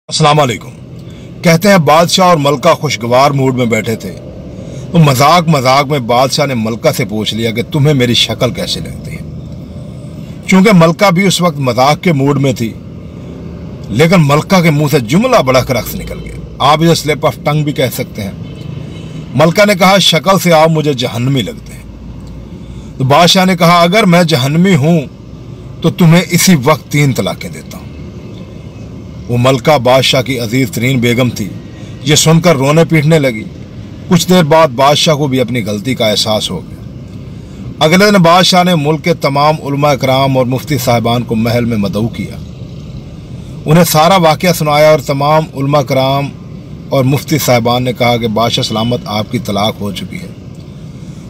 अस्सलाम वालेकुम। कहते हैं बादशाह और मलका खुशगवार मूड में बैठे थे तो मजाक मजाक में बादशाह ने मलका से पूछ लिया कि तुम्हें मेरी शक्ल कैसे लगती है। चूंकि मलका भी उस वक्त मजाक के मूड में थी, लेकिन मलका के मुंह से जुमला बड़ा रक्स निकल गया। आप इसे स्लिप ऑफ टंग भी कह सकते हैं। मलका ने कहा, शक्ल से आप मुझे जहन्नमी लगते हैं। तो बादशाह ने कहा, अगर मैं जहन्नमी हूं तो तुम्हें इसी वक्त 3 तलाकें देता हूं। वो मलका बादशाह की अजीज तरीन बेगम थी। ये सुनकर रोने पीटने लगी। कुछ देर बाद बादशाह को भी अपनी गलती का एहसास हो गया। अगले दिन बादशाह ने मुल्क के तमाम उलमा इकराम और मुफ्ती साहिबान को महल में मदऊ किया। उन्हें सारा वाक़या सुनाया और तमाम उलमा इकराम और मुफ्ती साहिबान ने कहा कि बादशाह सलामत, आपकी तलाक हो चुकी है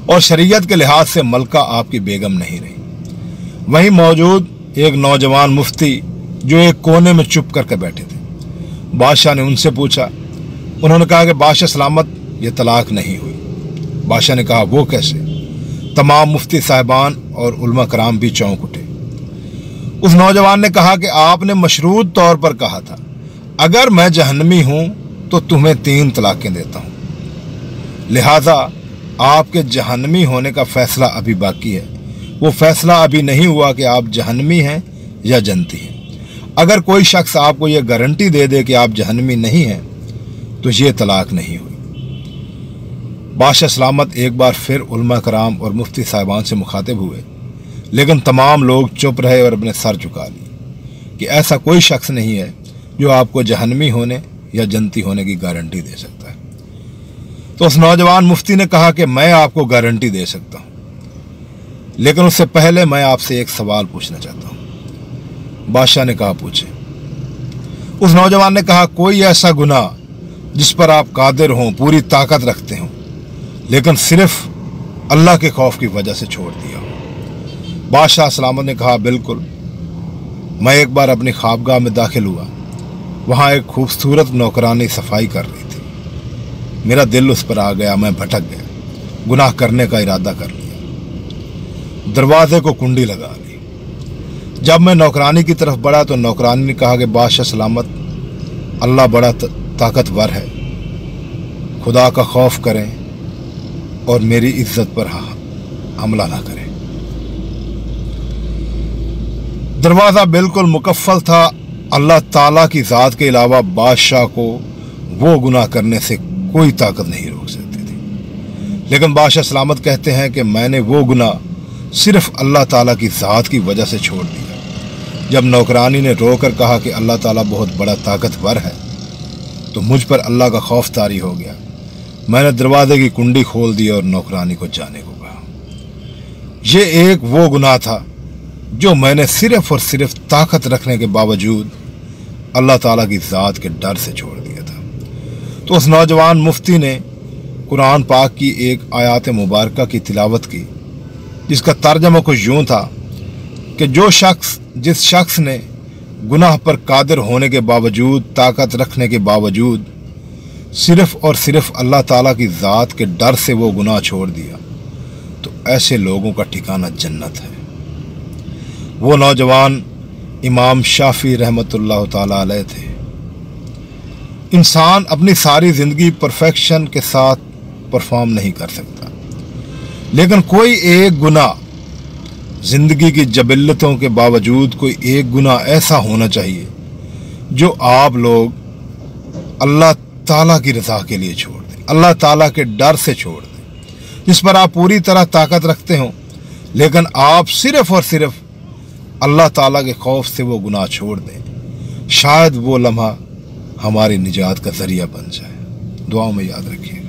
और शरीयत के लिहाज से मलका आपकी बेगम नहीं रही। वहीं मौजूद एक नौजवान मुफ्ती जो एक कोने में चुप करके बैठे थे, बादशाह ने उनसे पूछा। उन्होंने कहा कि बादशाह सलामत, ये तलाक नहीं हुई। बादशाह ने कहा, वो कैसे? तमाम मुफ्ती साहिबान और उलमा कराम भी चौंक उठे। उस नौजवान ने कहा कि आपने मशरूत तौर पर कहा था, अगर मैं जहन्नमी हूं तो तुम्हें 3 तलाकें देता हूं। लिहाजा आपके जहन्नमी होने का फैसला अभी बाकी है। वो फैसला अभी नहीं हुआ कि आप जहन्नमी हैं या जन्नती हैं। अगर कोई शख्स आपको यह गारंटी दे दे कि आप जहन्नमी नहीं हैं तो ये तलाक नहीं हुई। बादशाह सलामत एक बार फिर उलमा कराम और मुफ्ती साहिबान से मुखातिब हुए, लेकिन तमाम लोग चुप रहे और अपने सर झुका लिए कि ऐसा कोई शख्स नहीं है जो आपको जहन्नमी होने या जन्नती होने की गारंटी दे सकता है। तो उस नौजवान मुफ्ती ने कहा कि मैं आपको गारंटी दे सकता हूं, लेकिन उससे पहले मैं आपसे एक सवाल पूछना चाहता हूं। बादशाह ने कहा, पूछे। उस नौजवान ने कहा, कोई ऐसा गुनाह जिस पर आप कादिर हों, पूरी ताकत रखते हों, लेकिन सिर्फ अल्लाह के खौफ की वजह से छोड़ दिया हो। बादशाह सलामत ने कहा, बिल्कुल। मैं एक बार अपनी ख्वाबगाह में दाखिल हुआ। वहाँ एक खूबसूरत नौकरानी सफाई कर रही थी। मेरा दिल उस पर आ गया। मैं भटक गया, गुनाह करने का इरादा कर लिया। दरवाजे को कुंडी लगा ली। जब मैं नौकरानी की तरफ बढ़ा तो नौकरानी ने कहा कि बादशाह सलामत, अल्लाह बड़ा ताकतवर है, खुदा का खौफ करें और मेरी इज्जत पर हमला ना करें। दरवाज़ा बिल्कुल मुकफ्फल था। अल्लाह ताला की ज़ात के अलावा बादशाह को वो गुनाह करने से कोई ताकत नहीं रोक सकती थी। लेकिन बादशाह सलामत कहते हैं कि मैंने वो गुनाह सिर्फ अल्लाह ताला की ज़ात की वजह से छोड़ दिया। जब नौकरानी ने रोकर कहा कि अल्लाह ताला बहुत बड़ा ताकतवर है, तो मुझ पर अल्लाह का खौफ तारी हो गया। मैंने दरवाजे की कुंडी खोल दी और नौकरानी को जाने को कहा। यह एक वो गुनाह था जो मैंने सिर्फ और सिर्फ ताकत रखने के बावजूद अल्लाह ताला की ज़ात के डर से छोड़ दिया था। तो उस नौजवान मुफ्ती ने कुरान पाक की एक आयत मुबारका की तिलावत की, जिसका तर्जमा कुछ यूं था कि जिस शख्स ने गुनाह पर कादिर होने के बावजूद, ताकत रखने के बावजूद सिर्फ और सिर्फ अल्लाह ताला की ज़ात के डर से वो गुनाह छोड़ दिया, तो ऐसे लोगों का ठिकाना जन्नत है। वो नौजवान इमाम शाफी रहमतुल्लाह ताला अलैह थे। इंसान अपनी सारी ज़िंदगी परफेक्शन के साथ परफॉर्म नहीं कर सकता, लेकिन कोई एक गुनाह, ज़िंदगी की जबिल्लतों के बावजूद कोई एक गुनाह ऐसा होना चाहिए जो आप लोग अल्लाह ताला की रज़ा के लिए छोड़ दें, अल्लाह ताला के डर से छोड़ दें, जिस पर आप पूरी तरह ताकत रखते हो, लेकिन आप सिर्फ और सिर्फ अल्लाह ताला के खौफ से वो गुनाह छोड़ दें। शायद वो लम्हा हमारी निजात का ज़रिया बन जाए। दुआओं में याद रखिए।